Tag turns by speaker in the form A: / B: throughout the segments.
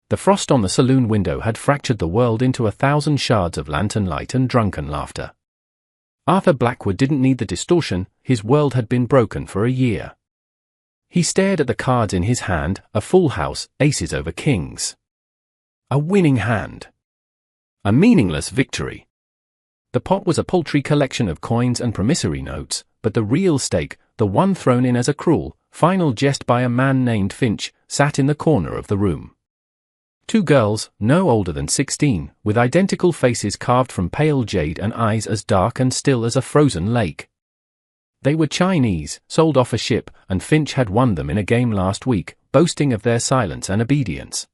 A: The frost on the saloon window had fractured the world into 1,000 shards of lantern light and drunken laughter. Arthur Blackwood didn't need the distortion, his world had been broken for a year. He stared at the cards in his hand, a full house, aces over kings. A winning hand. A meaningless victory. The pot was a paltry collection of coins and promissory notes, but the real stake, the one thrown in as a cruel, final jest by a man named Finch, sat in the corner of the room. Two girls, no older than 16, with identical faces carved from pale jade and eyes as dark and still as a frozen lake. They were Chinese, sold off a ship, and Finch had won them in a game last week, boasting of their silence and obedience.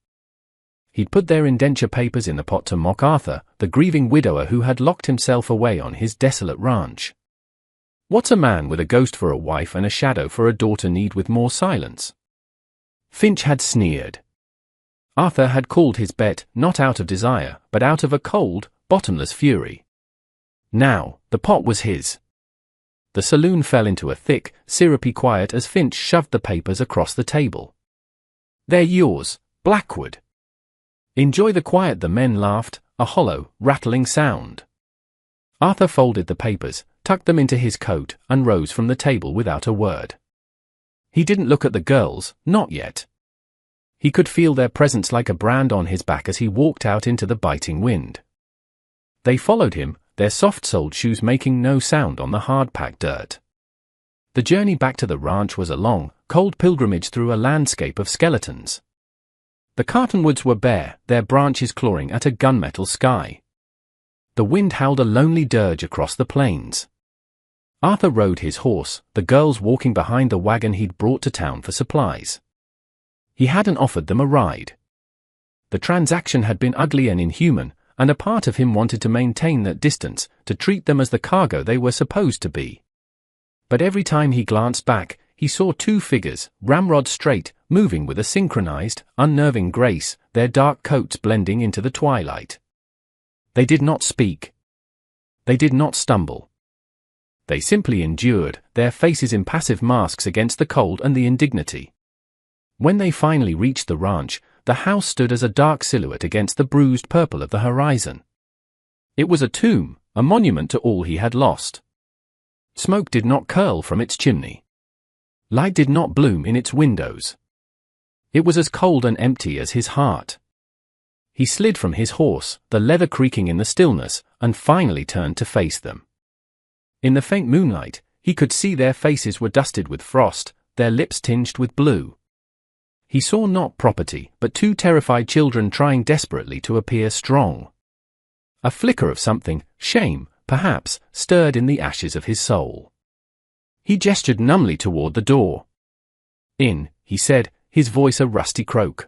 A: He'd put their indenture papers in the pot to mock Arthur, the grieving widower who had locked himself away on his desolate ranch. What's a man with a ghost for a wife and a shadow for a daughter need with more silence? Finch had sneered. Arthur had called his bet, not out of desire, but out of a cold, bottomless fury. Now, the pot was his. The saloon fell into a thick, syrupy quiet as Finch shoved the papers across the table. "They're yours, Blackwood." "Enjoy the quiet," the men laughed, a hollow, rattling sound. Arthur folded the papers, tucked them into his coat, and rose from the table without a word. He didn't look at the girls, not yet. He could feel their presence like a brand on his back as he walked out into the biting wind. They followed him, their soft-soled shoes making no sound on the hard-packed dirt. The journey back to the ranch was a long, cold pilgrimage through a landscape of skeletons. The cottonwoods were bare, their branches clawing at a gunmetal sky. The wind howled a lonely dirge across the plains. Arthur rode his horse, the girls walking behind the wagon he'd brought to town for supplies. He hadn't offered them a ride. The transaction had been ugly and inhuman, and a part of him wanted to maintain that distance, to treat them as the cargo they were supposed to be. But every time he glanced back, he saw two figures, ramrod straight, moving with a synchronized, unnerving grace, their dark coats blending into the twilight. They did not speak. They did not stumble. They simply endured, their faces impassive masks against the cold and the indignity. When they finally reached the ranch, the house stood as a dark silhouette against the bruised purple of the horizon. It was a tomb, a monument to all he had lost. Smoke did not curl from its chimney. Light did not bloom in its windows. It was as cold and empty as his heart. He slid from his horse, the leather creaking in the stillness, and finally turned to face them. In the faint moonlight, he could see their faces were dusted with frost, their lips tinged with blue. He saw not property, but two terrified children trying desperately to appear strong. A flicker of something, shame, perhaps, stirred in the ashes of his soul. He gestured numbly toward the door. "In," he said, his voice a rusty croak.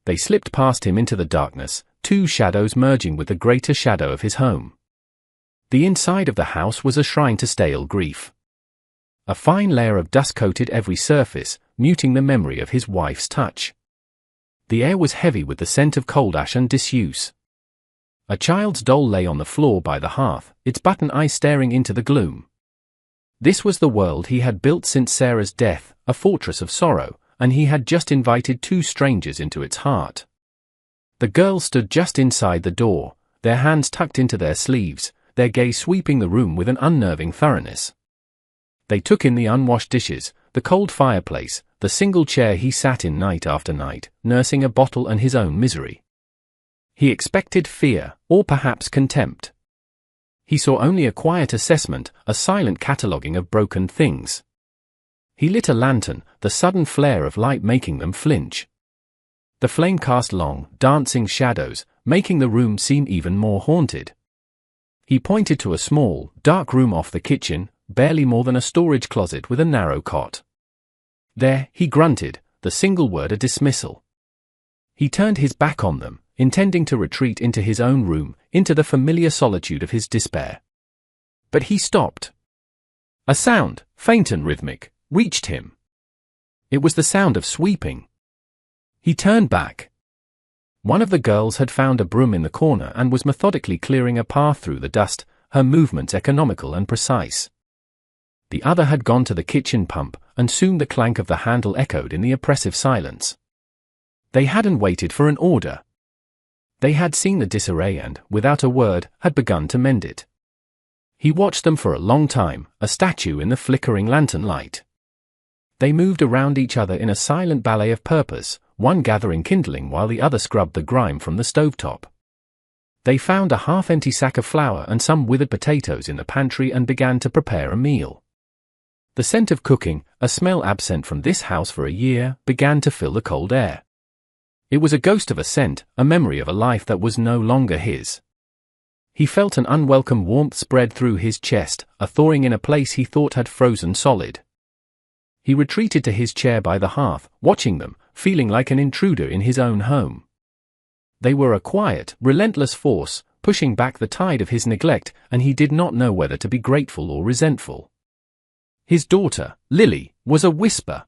A: They slipped past him into the darkness, two shadows merging with the greater shadow of his home. The inside of the house was a shrine to stale grief. A fine layer of dust coated every surface, muting the memory of his wife's touch. The air was heavy with the scent of cold ash and disuse. A child's doll lay on the floor by the hearth, its button eyes staring into the gloom. This was the world he had built since Sarah's death, a fortress of sorrow, and he had just invited two strangers into its heart. The girls stood just inside the door, their hands tucked into their sleeves, their gaze sweeping the room with an unnerving thoroughness. They took in the unwashed dishes, the cold fireplace, the single chair he sat in night after night, nursing a bottle and his own misery. He expected fear, or perhaps contempt. He saw only a quiet assessment, a silent cataloguing of broken things. He lit a lantern, the sudden flare of light making them flinch. The flame cast long, dancing shadows, making the room seem even more haunted. He pointed to a small, dark room off the kitchen, barely more than a storage closet with a narrow cot. "There," he grunted, the single word a dismissal. He turned his back on them, intending to retreat into his own room, into the familiar solitude of his despair. But he stopped. A sound, faint and rhythmic, reached him. It was the sound of sweeping. He turned back. One of the girls had found a broom in the corner and was methodically clearing a path through the dust, her movements economical and precise. The other had gone to the kitchen pump, and soon the clank of the handle echoed in the oppressive silence. They hadn't waited for an order. They had seen the disarray and, without a word, had begun to mend it. He watched them for a long time, a statue in the flickering lantern light. They moved around each other in a silent ballet of purpose, one gathering kindling while the other scrubbed the grime from the stovetop. They found a half-empty sack of flour and some withered potatoes in the pantry and began to prepare a meal. The scent of cooking, a smell absent from this house for a year, began to fill the cold air. It was a ghost of a scent, a memory of a life that was no longer his. He felt an unwelcome warmth spread through his chest, a thawing in a place he thought had frozen solid. He retreated to his chair by the hearth, watching them, feeling like an intruder in his own home. They were a quiet, relentless force, pushing back the tide of his neglect, and he did not know whether to be grateful or resentful. His daughter, Lily, was a whisper.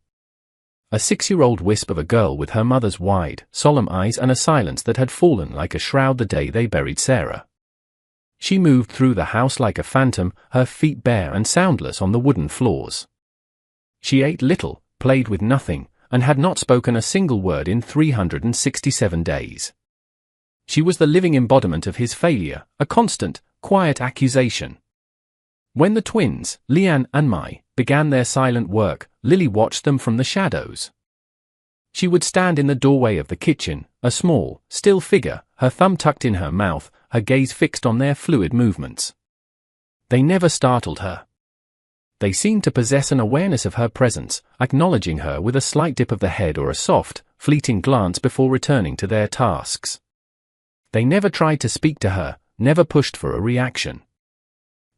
A: A 6-year-old wisp of a girl with her mother's wide, solemn eyes and a silence that had fallen like a shroud the day they buried Sarah. She moved through the house like a phantom, her feet bare and soundless on the wooden floors. She ate little, played with nothing, and had not spoken a single word in 367 days. She was the living embodiment of his failure, a constant, quiet accusation. When the twins, Leanne and Mai, began their silent work, Lily watched them from the shadows. She would stand in the doorway of the kitchen, a small, still figure, her thumb tucked in her mouth, her gaze fixed on their fluid movements. They never startled her. They seemed to possess an awareness of her presence, acknowledging her with a slight dip of the head or a soft, fleeting glance before returning to their tasks. They never tried to speak to her, never pushed for a reaction.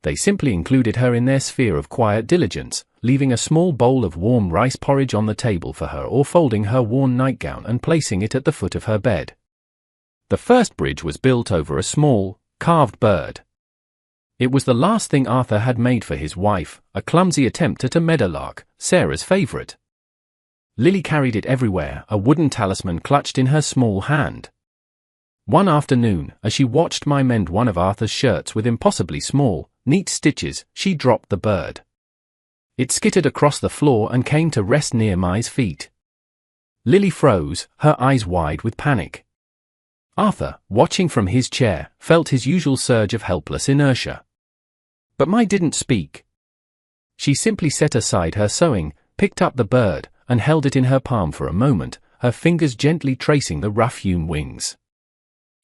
A: They simply included her in their sphere of quiet diligence, leaving a small bowl of warm rice porridge on the table for her or folding her worn nightgown and placing it at the foot of her bed. The first bridge was built over a small, carved bird. It was the last thing Arthur had made for his wife, a clumsy attempt at a meadowlark, Sarah's favorite. Lily carried it everywhere, a wooden talisman clutched in her small hand. One afternoon, as she watched Mai mend one of Arthur's shirts with impossibly small, neat stitches, she dropped the bird. It skittered across the floor and came to rest near Mai's feet. Lily froze, her eyes wide with panic. Arthur, watching from his chair, felt his usual surge of helpless inertia. But Mai didn't speak. She simply set aside her sewing, picked up the bird, and held it in her palm for a moment, her fingers gently tracing the rough-hewn wings.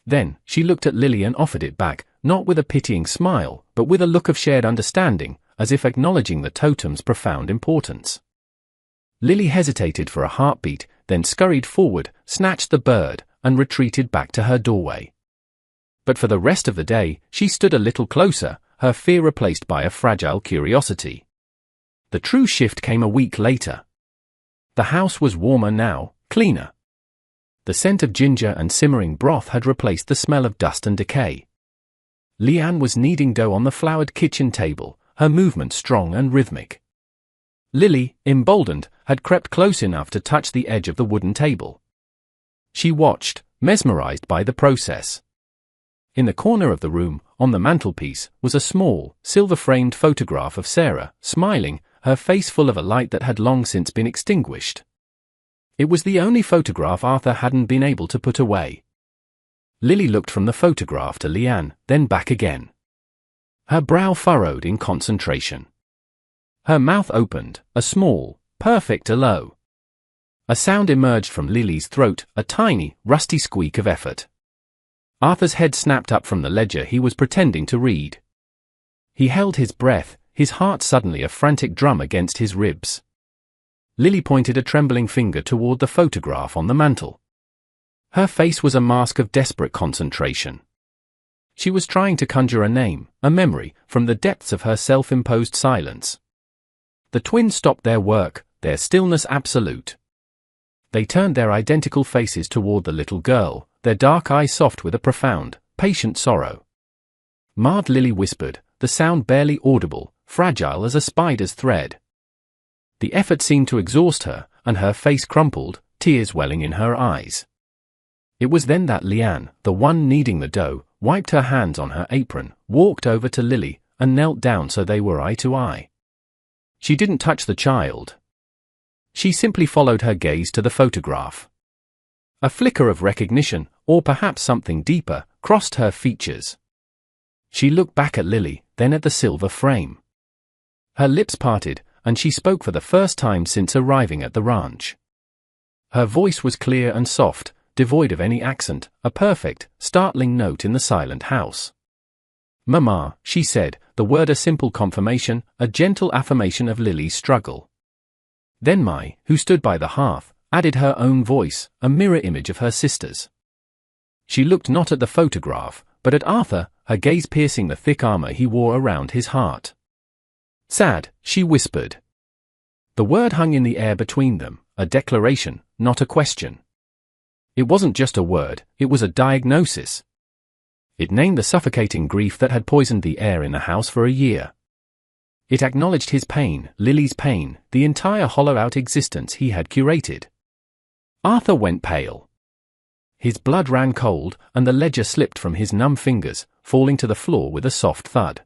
A: Then, she looked at Lily and offered it back, not with a pitying smile, but with a look of shared understanding, as if acknowledging the totem's profound importance. Lily hesitated for a heartbeat, then scurried forward, snatched the bird, and retreated back to her doorway. But for the rest of the day, she stood a little closer, her fear replaced by a fragile curiosity. The true shift came a week later. The house was warmer now, cleaner. The scent of ginger and simmering broth had replaced the smell of dust and decay. Leanne was kneading dough on the floured kitchen table, her movement strong and rhythmic. Lily, emboldened, had crept close enough to touch the edge of the wooden table. She watched, mesmerized by the process. In the corner of the room, on the mantelpiece, was a small, silver-framed photograph of Sarah, smiling, her face full of a light that had long since been extinguished. It was the only photograph Arthur hadn't been able to put away. Lily looked from the photograph to Leanne, then back again. Her brow furrowed in concentration. Her mouth opened, a small, perfect hello. A sound emerged from Lily's throat, a tiny, rusty squeak of effort. Arthur's head snapped up from the ledger he was pretending to read. He held his breath, his heart suddenly a frantic drum against his ribs. Lily pointed a trembling finger toward the photograph on the mantel. Her face was a mask of desperate concentration. She was trying to conjure a name, a memory, from the depths of her self-imposed silence. The twins stopped their work, their stillness absolute. They turned their identical faces toward the little girl, their dark eyes soft with a profound, patient sorrow. "Mad," Lily whispered, the sound barely audible, fragile as a spider's thread. The effort seemed to exhaust her, and her face crumpled, tears welling in her eyes. It was then that Leanne, the one kneading the dough, wiped her hands on her apron, walked over to Lily, and knelt down so they were eye to eye. She didn't touch the child. She simply followed her gaze to the photograph. A flicker of recognition, or perhaps something deeper, crossed her features. She looked back at Lily, then at the silver frame. Her lips parted, and she spoke for the first time since arriving at the ranch. Her voice was clear and soft, devoid of any accent, a perfect, startling note in the silent house. "Mama," she said, the word a simple confirmation, a gentle affirmation of Lily's struggle. Then Mai, who stood by the hearth, added her own voice, a mirror image of her sister's. She looked not at the photograph, but at Arthur, her gaze piercing the thick armor he wore around his heart. "Sad," she whispered. The word hung in the air between them, a declaration, not a question. It wasn't just a word, it was a diagnosis. It named the suffocating grief that had poisoned the air in the house for a year. It acknowledged his pain, Lily's pain, the entire hollow-out existence he had curated. Arthur went pale. His blood ran cold, and the ledger slipped from his numb fingers, falling to the floor with a soft thud.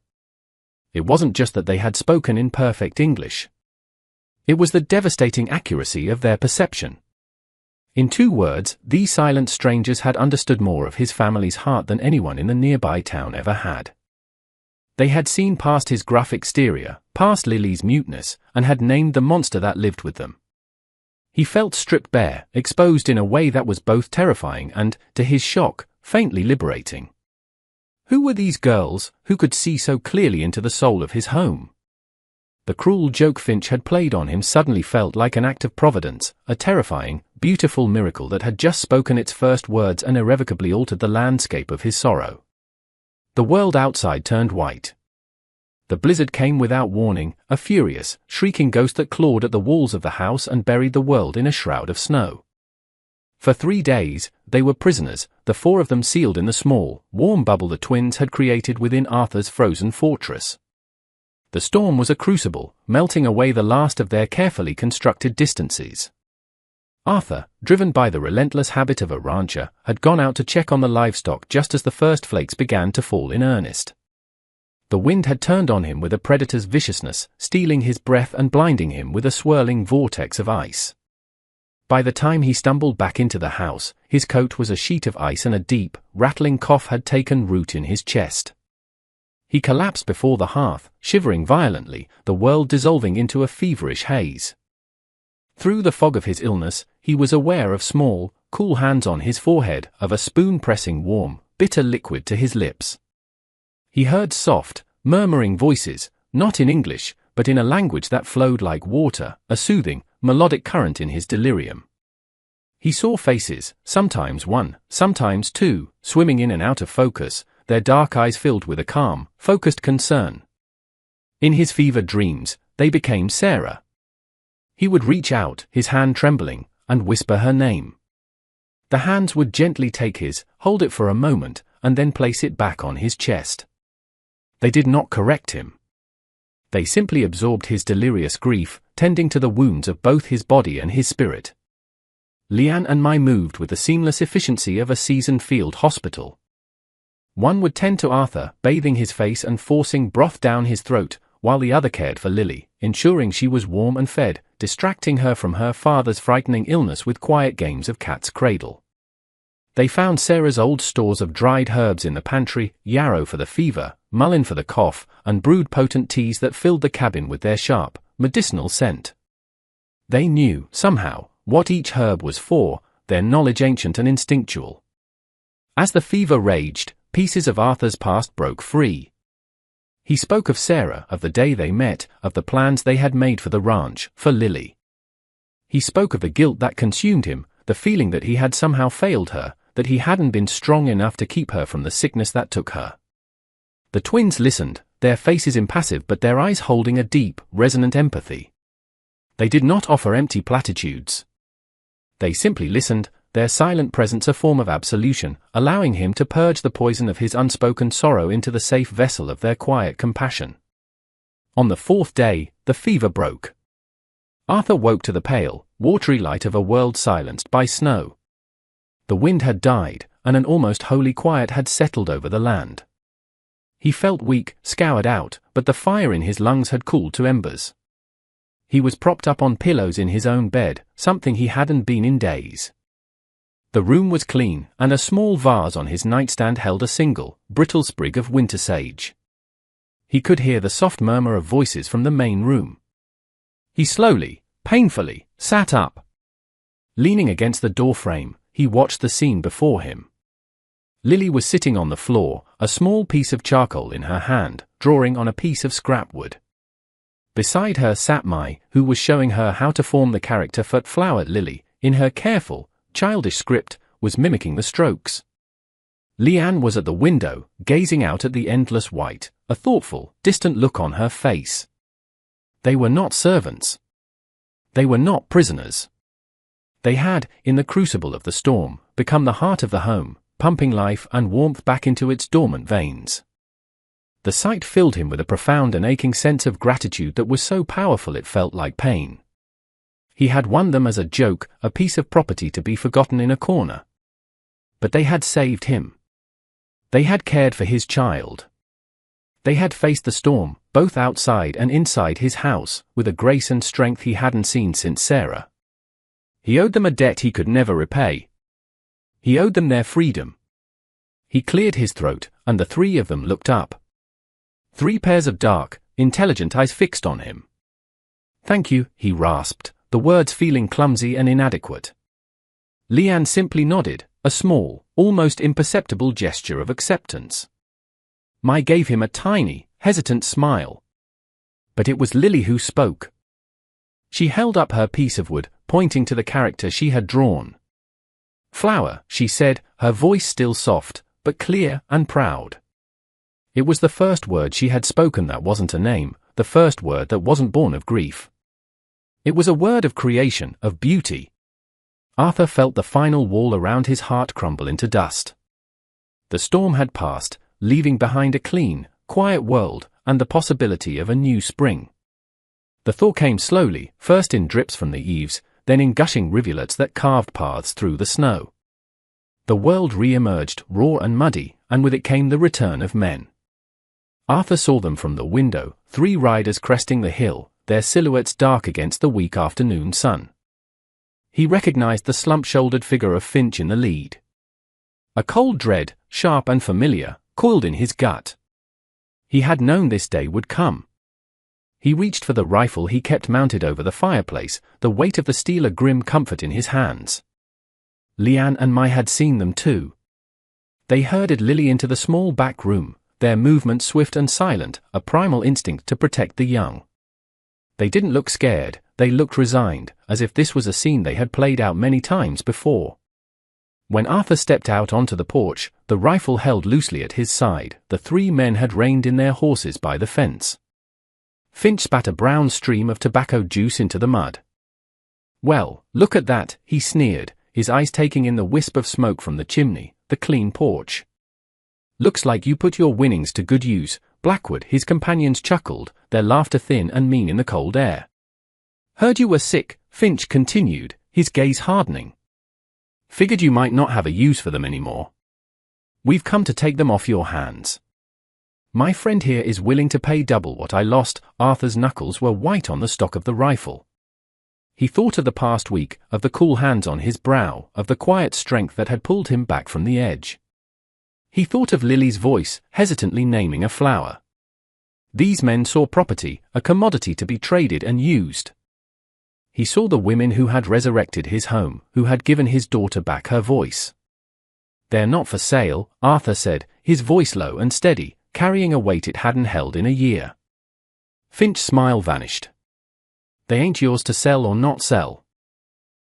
A: It wasn't just that they had spoken in perfect English. It was the devastating accuracy of their perception. In 2 words, these silent strangers had understood more of his family's heart than anyone in the nearby town ever had. They had seen past his gruff exterior, past Lily's muteness, and had named the monster that lived with them. He felt stripped bare, exposed in a way that was both terrifying and, to his shock, faintly liberating. Who were these girls, who could see so clearly into the soul of his home? The cruel joke Finch had played on him suddenly felt like an act of providence, a terrifying, beautiful miracle that had just spoken its first words and irrevocably altered the landscape of his sorrow. The world outside turned white. The blizzard came without warning, a furious, shrieking ghost that clawed at the walls of the house and buried the world in a shroud of snow. For 3 days, they were prisoners, the 4 of them sealed in the small, warm bubble the twins had created within Arthur's frozen fortress. The storm was a crucible, melting away the last of their carefully constructed distances. Arthur, driven by the relentless habit of a rancher, had gone out to check on the livestock just as the first flakes began to fall in earnest. The wind had turned on him with a predator's viciousness, stealing his breath and blinding him with a swirling vortex of ice. By the time he stumbled back into the house, his coat was a sheet of ice and a deep, rattling cough had taken root in his chest. He collapsed before the hearth, shivering violently, the world dissolving into a feverish haze. Through the fog of his illness, he was aware of small, cool hands on his forehead, of a spoon pressing warm, bitter liquid to his lips. He heard soft, murmuring voices, not in English, but in a language that flowed like water, a soothing, melodic current in his delirium. He saw faces, sometimes 1, sometimes 2, swimming in and out of focus, their dark eyes filled with a calm, focused concern. In his fevered dreams, they became Sarah. He would reach out, his hand trembling, and whisper her name. The hands would gently take his, hold it for a moment, and then place it back on his chest. They did not correct him. They simply absorbed his delirious grief, tending to the wounds of both his body and his spirit. Leanne and Mai moved with the seamless efficiency of a seasoned field hospital. One would tend to Arthur, bathing his face and forcing broth down his throat, while the other cared for Lily, ensuring she was warm and fed, distracting her from her father's frightening illness with quiet games of cat's cradle. They found Sarah's old stores of dried herbs in the pantry, yarrow for the fever, mullein for the cough, and brewed potent teas that filled the cabin with their sharp, medicinal scent. They knew, somehow, what each herb was for, their knowledge ancient and instinctual. As the fever raged, pieces of Arthur's past broke free. He spoke of Sarah, of the day they met, of the plans they had made for the ranch, for Lily. He spoke of the guilt that consumed him, the feeling that he had somehow failed her, that he hadn't been strong enough to keep her from the sickness that took her. The twins listened, their faces impassive but their eyes holding a deep, resonant empathy. They did not offer empty platitudes. They simply listened, their silent presence a form of absolution, allowing him to purge the poison of his unspoken sorrow into the safe vessel of their quiet compassion. On the 4th day, the fever broke. Arthur woke to the pale, watery light of a world silenced by snow. The wind had died, and an almost holy quiet had settled over the land. He felt weak, scoured out, but the fire in his lungs had cooled to embers. He was propped up on pillows in his own bed, something he hadn't been in days. The room was clean, and a small vase on his nightstand held a single, brittle sprig of winter sage. He could hear the soft murmur of voices from the main room. He slowly, painfully, sat up. Leaning against the doorframe, he watched the scene before him. Lily was sitting on the floor, a small piece of charcoal in her hand, drawing on a piece of scrap wood. Beside her sat Mai, who was showing her how to form the character for Flower. Lily, in her careful, childish script, was mimicking the strokes. Leanne was at the window, gazing out at the endless white, a thoughtful, distant look on her face. They were not servants. They were not prisoners. They had, in the crucible of the storm, become the heart of the home, pumping life and warmth back into its dormant veins. The sight filled him with a profound and aching sense of gratitude that was so powerful it felt like pain. He had won them as a joke, a piece of property to be forgotten in a corner. But they had saved him. They had cared for his child. They had faced the storm, both outside and inside his house, with a grace and strength he hadn't seen since Sarah. He owed them a debt he could never repay. He owed them their freedom. He cleared his throat, and the three of them looked up. 3 pairs of dark, intelligent eyes fixed on him. "Thank you," he rasped, the words feeling clumsy and inadequate. Leanne simply nodded, a small, almost imperceptible gesture of acceptance. Mai gave him a tiny, hesitant smile. But it was Lily who spoke. She held up her piece of wood, pointing to the character she had drawn. "Flower," she said, her voice still soft, but clear and proud. It was the first word she had spoken that wasn't a name, the first word that wasn't born of grief. It was a word of creation, of beauty. Arthur felt the final wall around his heart crumble into dust. The storm had passed, leaving behind a clean, quiet world, and the possibility of a new spring. The thaw came slowly, first in drips from the eaves, then in gushing rivulets that carved paths through the snow. The world re-emerged, raw and muddy, and with it came the return of men. Arthur saw them from the window, 3 riders cresting the hill, their silhouettes dark against the weak afternoon sun. He recognized the slump-shouldered figure of Finch in the lead. A cold dread, sharp and familiar, coiled in his gut. He had known this day would come. He reached for the rifle he kept mounted over the fireplace, the weight of the steel a grim comfort in his hands. Leanne and Mai had seen them too. They herded Lily into the small back room, their movement swift and silent, a primal instinct to protect the young. They didn't look scared, they looked resigned, as if this was a scene they had played out many times before. When Arthur stepped out onto the porch, the rifle held loosely at his side, the 3 men had reined in their horses by the fence. Finch spat a brown stream of tobacco juice into the mud. "Well, look at that," he sneered, his eyes taking in the wisp of smoke from the chimney, the clean porch. "Looks like you put your winnings to good use, Blackwood." His companions chuckled, their laughter thin and mean in the cold air. "Heard you were sick," Finch continued, his gaze hardening. "Figured you might not have a use for them anymore. We've come to take them off your hands. My friend here is willing to pay double what I lost." Arthur's knuckles were white on the stock of the rifle. He thought of the past week, of the cool hands on his brow, of the quiet strength that had pulled him back from the edge. He thought of Lily's voice, hesitantly naming a flower. These men saw property, a commodity to be traded and used. He saw the women who had resurrected his home, who had given his daughter back her voice. "They're not for sale," Arthur said, his voice low and steady, carrying a weight it hadn't held in a year. Finch's smile vanished. "They ain't yours to sell or not sell.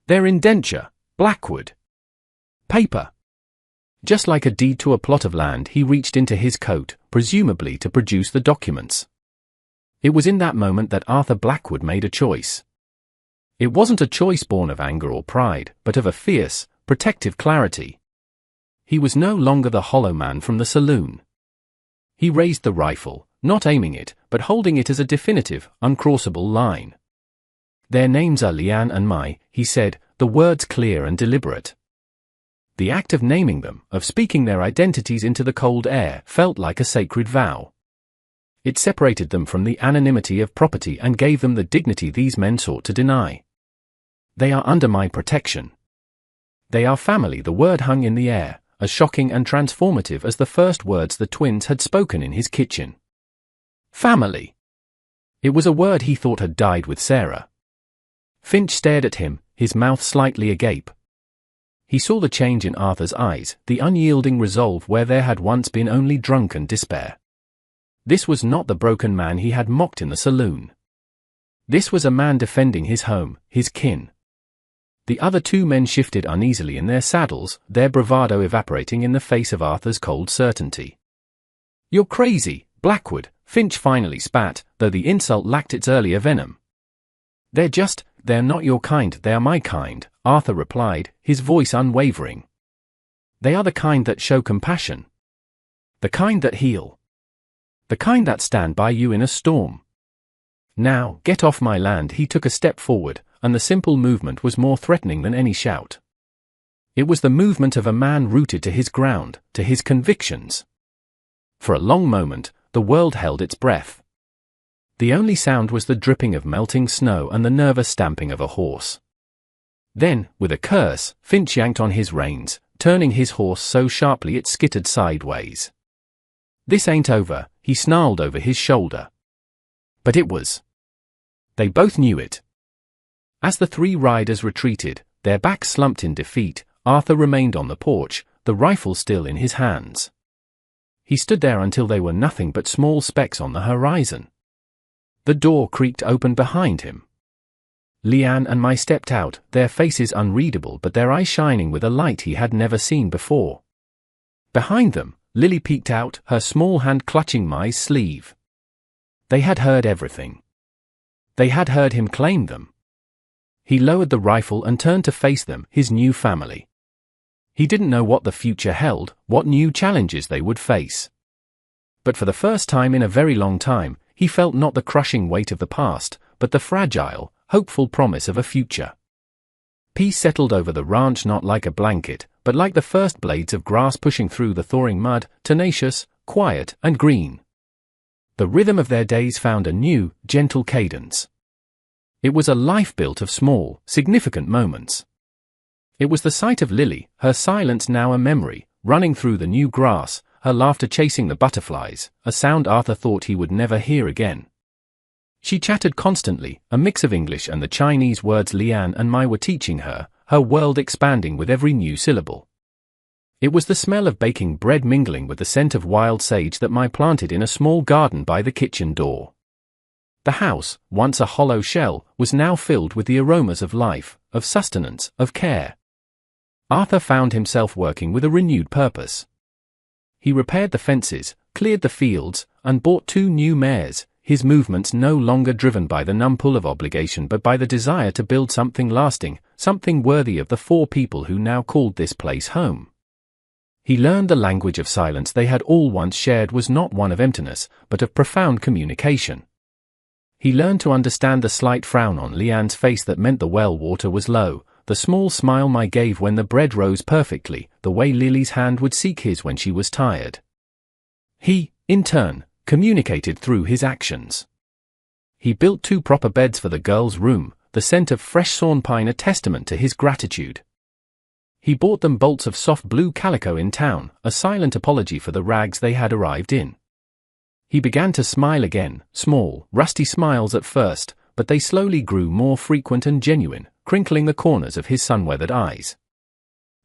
A: They're indenture, Blackwood. Paper." Just like a deed to a plot of land, he reached into his coat, presumably to produce the documents. It was in that moment that Arthur Blackwood made a choice. It wasn't a choice born of anger or pride, but of a fierce, protective clarity. He was no longer the hollow man from the saloon. He raised the rifle, not aiming it, but holding it as a definitive, uncrossable line. "Their names are Leanne and Mai," he said, the words clear and deliberate. The act of naming them, of speaking their identities into the cold air, felt like a sacred vow. It separated them from the anonymity of property and gave them the dignity these men sought to deny. "They are under my protection. They are family. The word hung in the air, as shocking and transformative as the first words the twins had spoken in his kitchen. Family. It was a word he thought had died with Sarah. Finch stared at him, his mouth slightly agape. He saw the change in Arthur's eyes, the unyielding resolve where there had once been only drunken despair. This was not the broken man he had mocked in the saloon. This was a man defending his home, his kin. The other two men shifted uneasily in their saddles, their bravado evaporating in the face of Arthur's cold certainty. "You're crazy, Blackwood," Finch finally spat, though the insult lacked its earlier venom. They're not your kind, they are my kind," Arthur replied, his voice unwavering. "They are the kind that show compassion. The kind that heal. The kind that stand by you in a storm. Now, get off my land." He took a step forward, and the simple movement was more threatening than any shout. It was the movement of a man rooted to his ground, to his convictions. For a long moment, the world held its breath. The only sound was the dripping of melting snow and the nervous stamping of a horse. Then, with a curse, Finch yanked on his reins, turning his horse so sharply it skittered sideways. "This ain't over," he snarled over his shoulder. But it was. They both knew it. As the three riders retreated, their backs slumped in defeat, Arthur remained on the porch, the rifle still in his hands. He stood there until they were nothing but small specks on the horizon. The door creaked open behind him. Leanne and Mai stepped out, their faces unreadable but their eyes shining with a light he had never seen before. Behind them, Lily peeked out, her small hand clutching Mai's sleeve. They had heard everything. They had heard him claim them. He lowered the rifle and turned to face them, his new family. He didn't know what the future held, what new challenges they would face. But for the first time in a very long time, he felt not the crushing weight of the past, but the fragile, hopeful promise of a future. Peace settled over the ranch, not like a blanket, but like the first blades of grass pushing through the thawing mud, tenacious, quiet, and green. The rhythm of their days found a new, gentle cadence. It was a life built of small, significant moments. It was the sight of Lily, her silence now a memory, running through the new grass, her laughter chasing the butterflies, a sound Arthur thought he would never hear again. She chattered constantly, a mix of English and the Chinese words Leanne and Mai were teaching her, her world expanding with every new syllable. It was the smell of baking bread mingling with the scent of wild sage that Mai planted in a small garden by the kitchen door. The house, once a hollow shell, was now filled with the aromas of life, of sustenance, of care. Arthur found himself working with a renewed purpose. He repaired the fences, cleared the fields, and bought 2 new mares, his movements no longer driven by the numb pull of obligation but by the desire to build something lasting, something worthy of the 4 people who now called this place home. He learned the language of silence they had all once shared was not one of emptiness, but of profound communication. He learned to understand the slight frown on Leanne's face that meant the well water was low, the small smile Mai gave when the bread rose perfectly, the way Lily's hand would seek his when she was tired. He, in turn, communicated through his actions. He built 2 proper beds for the girls' room, the scent of fresh sawn pine a testament to his gratitude. He bought them bolts of soft blue calico in town, a silent apology for the rags they had arrived in. He began to smile again, small, rusty smiles at first, but they slowly grew more frequent and genuine, crinkling the corners of his sun-weathered eyes.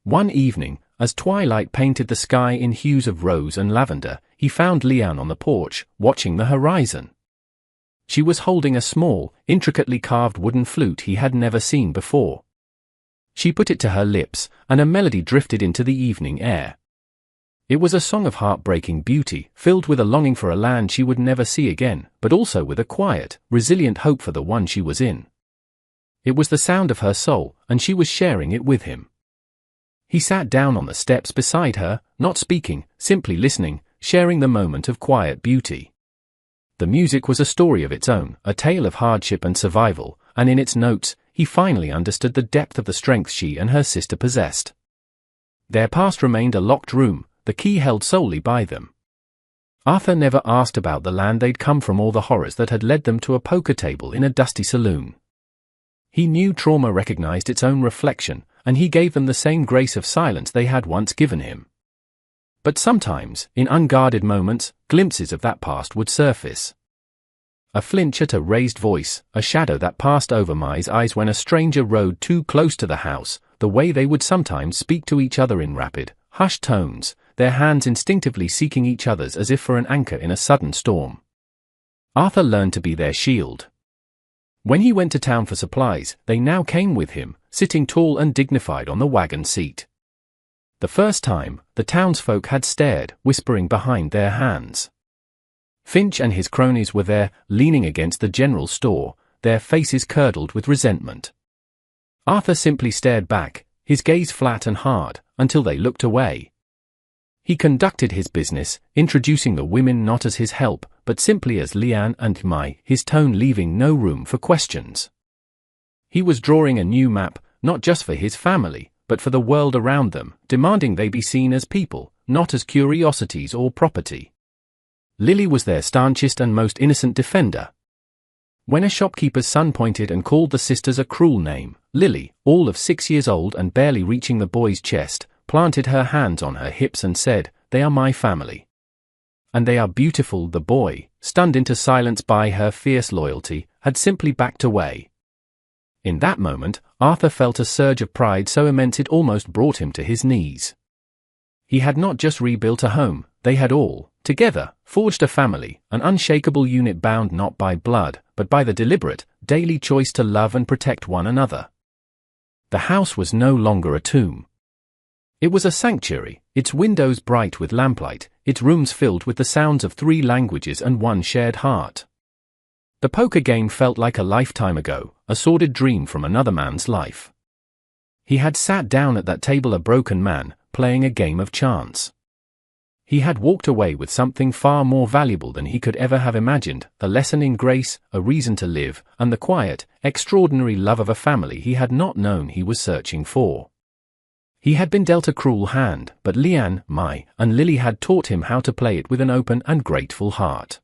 A: One evening, as twilight painted the sky in hues of rose and lavender, he found Leanne on the porch, watching the horizon. She was holding a small, intricately carved wooden flute he had never seen before. She put it to her lips, and a melody drifted into the evening air. It was a song of heartbreaking beauty, filled with a longing for a land she would never see again, but also with a quiet, resilient hope for the one she was in. It was the sound of her soul, and she was sharing it with him. He sat down on the steps beside her, not speaking, simply listening, sharing the moment of quiet beauty. The music was a story of its own, a tale of hardship and survival, and in its notes, he finally understood the depth of the strength she and her sister possessed. Their past remained a locked room, the key held solely by them. Arthur never asked about the land they'd come from or the horrors that had led them to a poker table in a dusty saloon. He knew trauma recognized its own reflection, and he gave them the same grace of silence they had once given him. But sometimes, in unguarded moments, glimpses of that past would surface. A flinch at a raised voice, a shadow that passed over Mai's eyes when a stranger rode too close to the house, the way they would sometimes speak to each other in rapid, hushed tones, their hands instinctively seeking each other's as if for an anchor in a sudden storm. Arthur learned to be their shield. When he went to town for supplies, they now came with him, sitting tall and dignified on the wagon seat. The first time, the townsfolk had stared, whispering behind their hands. Finch and his cronies were there, leaning against the general store, their faces curdled with resentment. Arthur simply stared back, his gaze flat and hard, until they looked away. He conducted his business, introducing the women not as his help, but simply as Lian and Mai, his tone leaving no room for questions. He was drawing a new map, not just for his family, but for the world around them, demanding they be seen as people, not as curiosities or property. Lily was their stanchest and most innocent defender. When a shopkeeper's son pointed and called the sisters a cruel name, Lily, all of 6 years old and barely reaching the boy's chest, planted her hands on her hips and said, "They are my family. And they are beautiful." The boy, stunned into silence by her fierce loyalty, had simply backed away. In that moment, Arthur felt a surge of pride so immense it almost brought him to his knees. He had not just rebuilt a home, they had all, together, forged a family, an unshakable unit bound not by blood, but by the deliberate, daily choice to love and protect one another. The house was no longer a tomb. It was a sanctuary, its windows bright with lamplight, its rooms filled with the sounds of 3 languages and one shared heart. The poker game felt like a lifetime ago, a sordid dream from another man's life. He had sat down at that table a broken man, playing a game of chance. He had walked away with something far more valuable than he could ever have imagined, a lesson in grace, a reason to live, and the quiet, extraordinary love of a family he had not known he was searching for. He had been dealt a cruel hand, but Lian, Mai, and Lily had taught him how to play it with an open and grateful heart.